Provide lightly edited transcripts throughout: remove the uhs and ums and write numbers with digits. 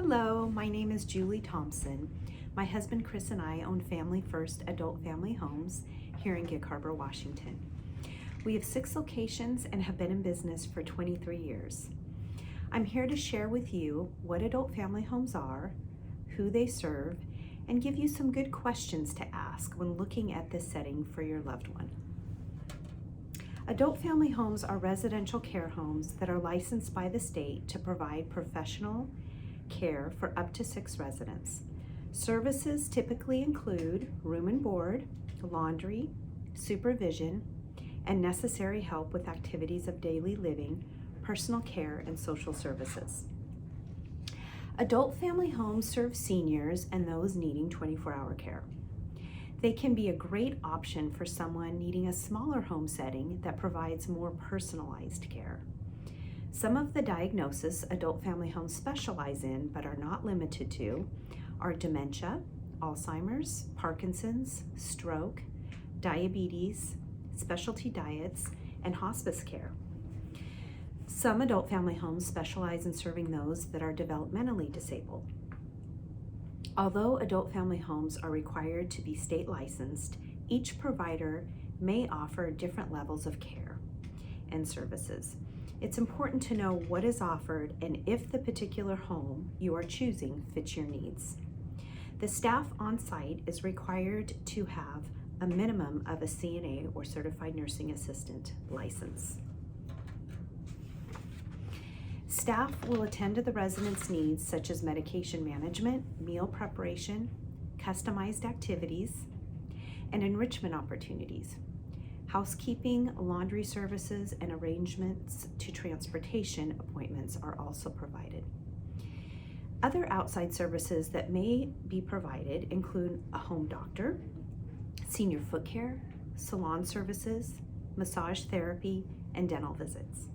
Hello, my name is Julie Thompson. My husband Chris and I own Family First Adult Family Homes here in Gig Harbor, Washington. We have 6 locations and have been in business for 23 years. I'm here to share with you what adult family homes are, who they serve, and give you some good questions to ask when looking at this setting for your loved one. Adult family homes are residential care homes that are licensed by the state to provide professional care for up to 6 residents. Services typically include room and board, laundry, supervision, and necessary help with activities of daily living, personal care, and social services. Adult family homes serve seniors and those needing 24-hour care. They can be a great option for someone needing a smaller home setting that provides more personalized care. Some of the diagnoses adult family homes specialize in, but are not limited to, are dementia, Alzheimer's, Parkinson's, stroke, diabetes, specialty diets, and hospice care. Some adult family homes specialize in serving those that are developmentally disabled. Although adult family homes are required to be state licensed, each provider may offer different levels of care and services. It's important to know what is offered and if the particular home you are choosing fits your needs. The staff on site is required to have a minimum of a CNA or Certified Nursing Assistant license. Staff will attend to the residents' needs such as medication management, meal preparation, customized activities, and enrichment opportunities. Housekeeping, laundry services, and arrangements to transportation appointments are also provided. Other outside services that may be provided include a home doctor, senior foot care, salon services, massage therapy, and dental visits.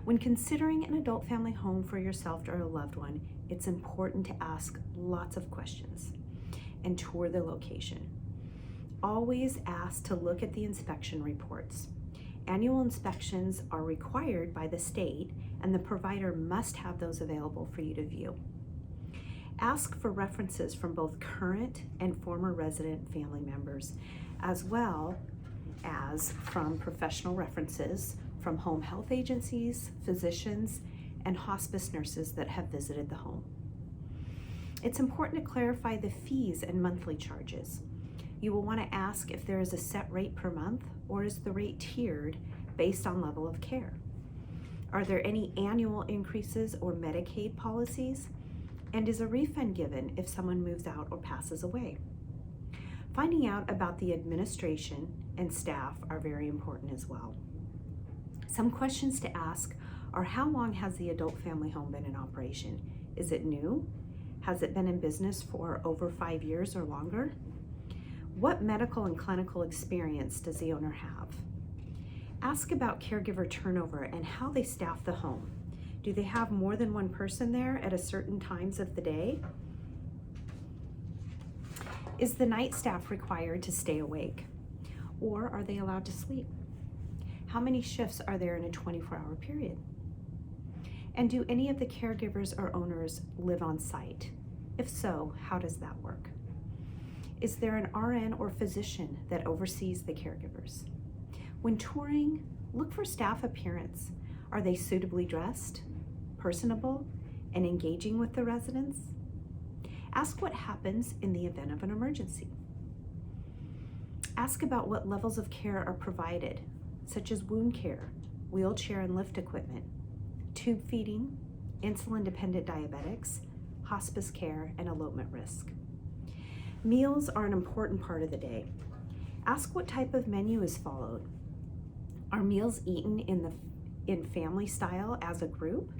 When considering an adult family home for yourself or a loved one, it's important to ask lots of questions and tour the location. Always ask to look at the inspection reports. Annual inspections are required by the state, and the provider must have those available for you to view. Ask for references from both current and former resident family members, as well as from professional references from home health agencies, physicians, and hospice nurses that have visited the home. It's important to clarify the fees and monthly charges. You will want to ask if there is a set rate per month, or is the rate tiered based on level of care? Are there any annual increases or Medicaid policies? And is a refund given if someone moves out or passes away? Finding out about the administration and staff are very important as well. Some questions to ask are: how long has the adult family home been in operation? Is it new? Has it been in business for over 5 years or longer? What medical and clinical experience does the owner have? Ask about caregiver turnover and how they staff the home. Do they have more than one person there at a certain times of the day? Is the night staff required to stay awake, or are they allowed to sleep? How many shifts are there in a 24-hour period? And do any of the caregivers or owners live on site? If so, how does that work? Is there an RN or physician that oversees the caregivers? When touring, look for staff appearance. Are they suitably dressed, personable, and engaging with the residents? Ask what happens in the event of an emergency. Ask about what levels of care are provided, such as wound care, wheelchair and lift equipment, tube feeding, insulin-dependent diabetics, hospice care, and elopement risk. Meals are an important part of the day. Ask what type of menu is followed. Are meals eaten in family style as a group?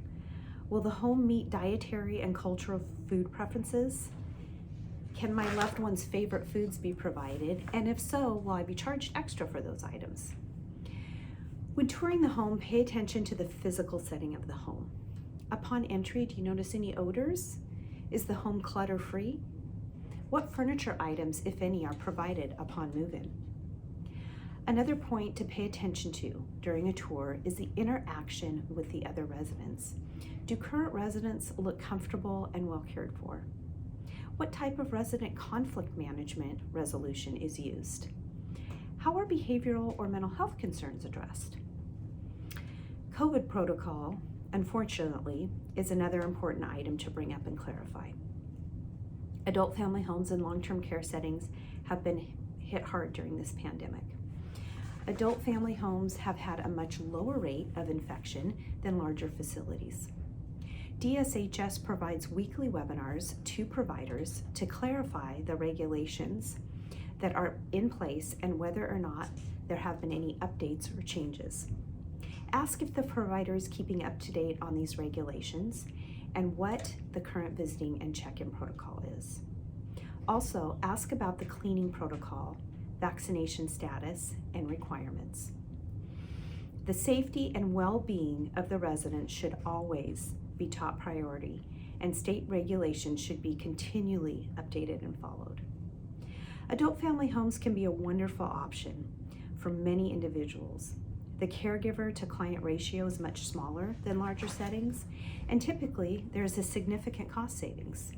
Will the home meet dietary and cultural food preferences? Can my loved one's favorite foods be provided? And if so, will I be charged extra for those items? When touring the home, pay attention to the physical setting of the home. Upon entry, do you notice any odors? Is the home clutter-free? What furniture items, if any, are provided upon move-in? Another point to pay attention to during a tour is the interaction with the other residents. Do current residents look comfortable and well cared for? What type of resident conflict management resolution is used? How are behavioral or mental health concerns addressed? COVID protocol, unfortunately, is another important item to bring up and clarify. Adult family homes and long-term care settings have been hit hard during this pandemic. Adult family homes have had a much lower rate of infection than larger facilities. DSHS provides weekly webinars to providers to clarify the regulations that are in place and whether or not there have been any updates or changes. Ask if the provider is keeping up to date on these regulations and what the current visiting and check-in protocol is. Also, ask about the cleaning protocol, vaccination status, and requirements. The safety and well-being of the residents should always be top priority, and state regulations should be continually updated and followed. Adult family homes can be a wonderful option for many individuals. The caregiver to client ratio is much smaller than larger settings, and typically there's a significant cost savings.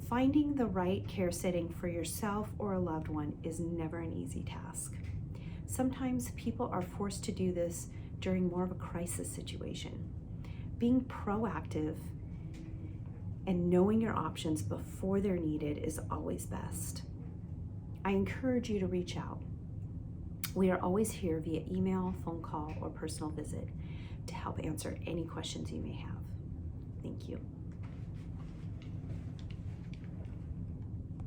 Finding the right care setting for yourself or a loved one is never an easy task. Sometimes people are forced to do this during more of a crisis situation. Being proactive and knowing your options before they're needed is always best. I encourage you to reach out. We are always here via email, phone call, or personal visit to help answer any questions you may have. Thank you.